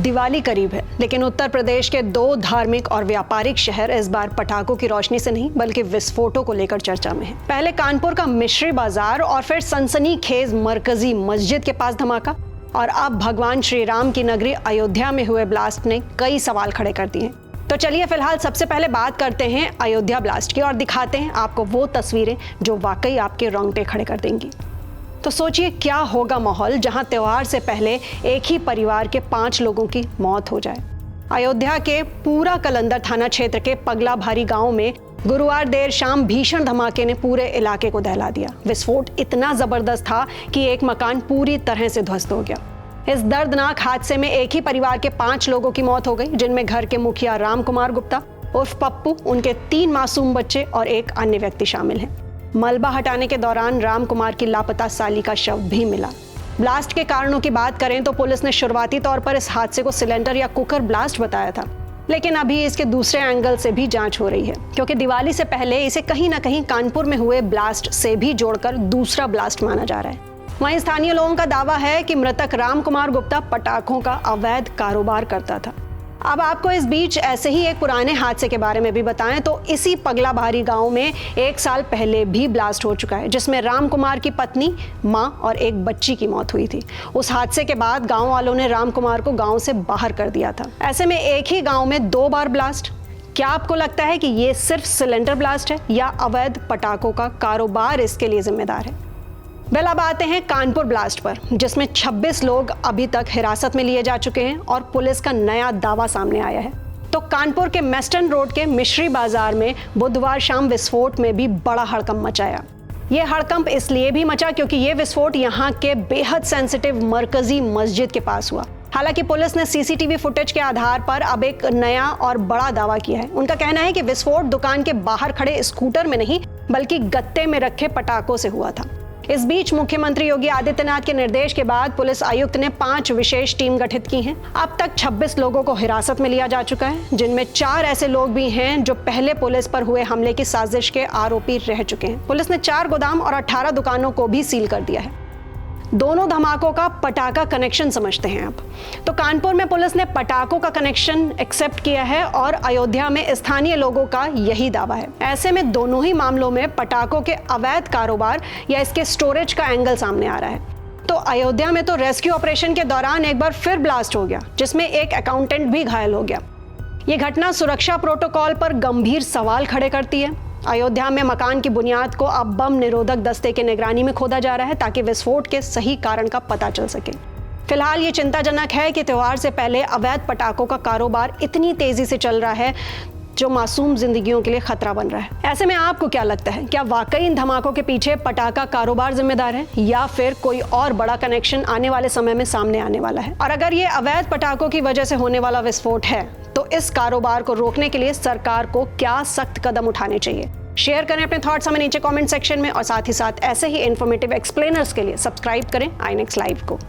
दिवाली करीब है, लेकिन उत्तर प्रदेश के दो धार्मिक और व्यापारिक शहर इस बार पटाखों की रोशनी से नहीं बल्कि विस्फोटों को लेकर चर्चा में है। पहले कानपुर का मिश्री बाजार और फिर सनसनीखेज मरकजी मस्जिद के पास धमाका, और अब भगवान श्री राम की नगरी अयोध्या में हुए ब्लास्ट ने कई सवाल खड़े कर दिए। तो चलिए फिलहाल सबसे पहले बात करते हैं अयोध्या ब्लास्ट की और दिखाते हैं आपको वो तस्वीरें जो वाकई आपके रोंगटे खड़े कर देंगी। तो सोचिए क्या होगा माहौल जहां त्योहार से पहले एक ही परिवार के 5 लोगों की मौत हो जाए। अयोध्या के पूरा कलंदर थाना क्षेत्र के पगला भारी गांव में गुरुवार देर शाम भीषण धमाके ने पूरे इलाके को दहला दिया। विस्फोट इतना जबरदस्त था कि एक मकान पूरी तरह से ध्वस्त हो गया। इस दर्दनाक हादसे में एक ही परिवार के 5 लोगों की मौत हो गई, जिनमें घर के मुखिया राम कुमार गुप्ता उर्फ पप्पू, उनके 3 मासूम बच्चे और एक अन्य व्यक्ति शामिल हैं। मलबा हटाने के दौरान राम कुमार की लापता साली का शव भी मिला। ब्लास्ट के कारणों की बात करें तो पुलिस ने शुरुआती तौर पर इस हादसे को सिलेंडर या कुकर ब्लास्ट बताया था, लेकिन अभी इसके दूसरे एंगल से भी जांच हो रही है, क्योंकि दिवाली से पहले इसे कहीं ना कहीं कानपुर में हुए ब्लास्ट से भी जोड़कर दूसरा ब्लास्ट माना जा रहा है। वहीं स्थानीय लोगों का दावा है कि मृतक राम कुमार गुप्ता पटाखों का अवैध कारोबार करता था। अब आपको इस बीच ऐसे ही एक पुराने हादसे के बारे में भी बताएं तो इसी पगला भारी गांव में 1 साल पहले भी ब्लास्ट हो चुका है, जिसमें राम कुमार की पत्नी, मां और एक बच्ची की मौत हुई थी। उस हादसे के बाद गांव वालों ने राम कुमार को गांव से बाहर कर दिया था। ऐसे में एक ही गांव में 2 बार ब्लास्ट। क्या आपको लगता है कि ये सिर्फ सिलेंडर ब्लास्ट है या अवैध पटाखों का कारोबार इसके लिए जिम्मेदार है? अब आते हैं कानपुर ब्लास्ट पर, जिसमें 26 लोग अभी तक हिरासत में लिए जा चुके हैं और पुलिस का नया दावा सामने आया है। तो कानपुर के मेस्टन रोड के मिश्री बाजार में बुधवार शाम विस्फोट में भी बड़ा हड़कंप मचाया। ये हड़कंप इसलिए भी मचा क्योंकि ये विस्फोट यहाँ के बेहद सेंसिटिव मरकजी मस्जिद के पास हुआ। हालांकि पुलिस ने सीसीटीवी फुटेज के आधार पर अब एक नया और बड़ा दावा किया है। उनका कहना है कि विस्फोट दुकान के बाहर खड़े स्कूटर में नहीं बल्कि गत्ते में रखे पटाखों से हुआ था। इस बीच मुख्यमंत्री योगी आदित्यनाथ के निर्देश के बाद पुलिस आयुक्त ने 5 विशेष टीम गठित की हैं। अब तक 26 लोगों को हिरासत में लिया जा चुका है, जिनमें 4 ऐसे लोग भी हैं जो पहले पुलिस पर हुए हमले की साजिश के आरोपी रह चुके हैं। पुलिस ने 4 गोदाम और 18 दुकानों को भी सील कर दिया है। दोनों धमाकों का पटाखा कनेक्शन समझते हैं। अब तो कानपुर में पुलिस ने पटाखों का कनेक्शन एक्सेप्ट किया है और अयोध्या में स्थानीय लोगों का यही दावा है। ऐसे में दोनों ही मामलों में पटाखों के अवैध कारोबार या इसके स्टोरेज का एंगल सामने आ रहा है। तो अयोध्या में तो रेस्क्यू ऑपरेशन के दौरान एक बार फिर ब्लास्ट हो गया, जिसमें एक अकाउंटेंट भी घायल हो गया। ये घटना सुरक्षा प्रोटोकॉल पर गंभीर सवाल खड़े करती है। अयोध्या में मकान की बुनियाद को अब बम निरोधक दस्ते की निगरानी में खोदा जा रहा है ताकि विस्फोट के सही कारण का पता चल सके। फिलहाल ये चिंताजनक है कि त्योहार से पहले अवैध पटाखों का कारोबार इतनी तेजी से चल रहा है जो मासूम जिंदगियों के लिए खतरा बन रहा है। ऐसे में आपको क्या लगता है, क्या वाकई इन धमाकों के पीछे पटाखा कारोबार जिम्मेदार है या फिर कोई और बड़ा कनेक्शन आने वाले समय में सामने आने वाला है? और अगर ये अवैध पटाखों की वजह से होने वाला विस्फोट है तो इस कारोबार को रोकने के लिए सरकार को क्या सख्त कदम उठाने चाहिए? शेयर करें अपने थॉट्स हमें नीचे कमेंट सेक्शन में, और साथ ही साथ ऐसे ही इन्फॉर्मेटिव एक्सप्लेनर्स के लिए सब्सक्राइब करें आई नेक्स्ट लाइव को।